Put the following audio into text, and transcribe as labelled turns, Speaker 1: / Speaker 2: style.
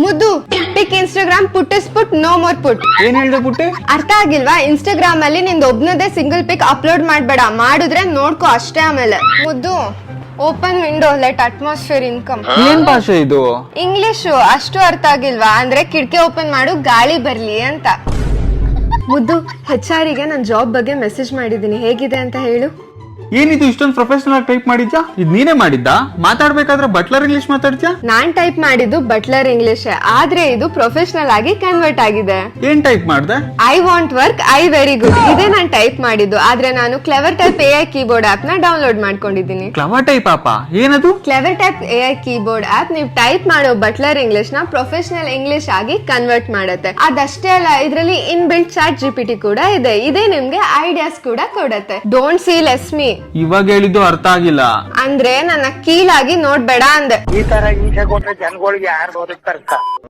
Speaker 1: ಮುದ್ದು pic Instagram put is put no more put.
Speaker 2: ಏನ್ ಹೇಳ್ದೆ ಪುಟ್ಟೆ?
Speaker 1: ಅರ್ಥ ಆಗಿಲ್ವಾ? ಇನ್ಸ್ಟಾಗ್ರಾಮ್ ಅಲ್ಲಿ ನಿಂದ ಒಬ್ನದೇ ಸಿಂಗಲ್ ಪಿಕ್ ಅಪ್ಲೋಡ್ ಮಾಡ್ಬೇಡ, ಮಾಡಿದ್ರೆ ನೋಡ್ಕೊ ಅಷ್ಟೇ. ಆಮೇಲೆ ಮುದ್ದು open window let atmosphere income.
Speaker 2: ಏನ್ ಭಾಷೆ ಇದು?
Speaker 1: ಇಂಗ್ಲಿಷ್ ಅಷ್ಟು ಅರ್ಥ ಆಗಿಲ್ವಾ? ಅಂದ್ರೆ ಕಿಟಕಿ ಓಪನ್ ಮಾಡು ಗಾಳಿ ಬರ್ಲಿ ಅಂತ. ಮುದ್ದು HR ಗೆ ನಾನು ಜಾಬ್ ಬಗ್ಗೆ ಮೆಸೇಜ್ ಮಾಡಿದೀನಿ, ಹೇಗಿದೆ ಅಂತ ಹೇಳು.
Speaker 2: ಏನಿದು ಇಷ್ಟೊಂದು ಪ್ರೊಫೆಷನಲ್ ಆಗಿ ಟೈಪ್ ಮಾಡಿದ್ಯಾ? ಇದ್ ನೀನೇ ಮಾಡಿದ್ದ? ಮಾತಾಡ್ಬೇಕಾದ್ರೆ ಬಟ್ಲರ್ ಇಂಗ್ಲಿಷ್ ಮಾತಾಡ್ತೀಯಾ?
Speaker 1: ನಾನ್ ಟೈಪ್ ಮಾಡಿದ್ದು ಬಟ್ಲರ್ ಇಂಗ್ಲಿಷ್, ಆದ್ರೆ ಇದು ಪ್ರೊಫೆಷನಲ್ ಆಗಿ ಕನ್ವರ್ಟ್ ಆಗಿದೆ.
Speaker 2: ಏನ್ ಟೈಪ್ ಮಾಡ್ದೆ?
Speaker 1: I want work I very good ಇದೇ ನಾನು ಟೈಪ್ ಮಾಡಿದ್ದು. ಆದ್ರೆ ನಾನು clever type AI keyboard app ನ ಡೌನ್ಲೋಡ್ ಮಾಡ್ಕೊಂಡಿದ್ದೀನಿ.
Speaker 2: Clever type app? ಏನದು?
Speaker 1: Clever type AI keyboard app ನೀವು ಟೈಪ್ ಮಾಡೋ ಬಟ್ಲರ್ ಇಂಗ್ಲಿಷ್ ನ ಪ್ರೊಫೆಷನಲ್ ಇಂಗ್ಲಿಷ್ ಆಗಿ ಕನ್ವರ್ಟ್ ಮಾಡುತ್ತೆ. ಅದಷ್ಟೇ ಅಲ್ಲ, ಇದರಲ್ಲಿ ಇನ್ ಬಿಲ್ಟ್ ಚಾಟ್ GPT ಕೂಡ ಇದೆ. ಇದೇ ನಿಮ್ಗೆ ಐಡಿಯಾಸ್ ಕೂಡ ಕೊಡುತ್ತೆ. Don't see less me.
Speaker 2: ಇವಾಗ ಹೇಳಿದ್ದು ಅರ್ಥ ಆಗಿಲ್ಲ.
Speaker 1: ಅಂದ್ರೆ ನನ್ನ ಕೀಳಾಗಿ ನೋಡ್ಬೇಡ ಅಂದೆ.
Speaker 3: ಈ ತರ ಹಿಂಸೆ ಕೊಟ್ರೆ ಜನಗಳಿಗೆ ಯಾರು ಬದುಕ್ತಾರ?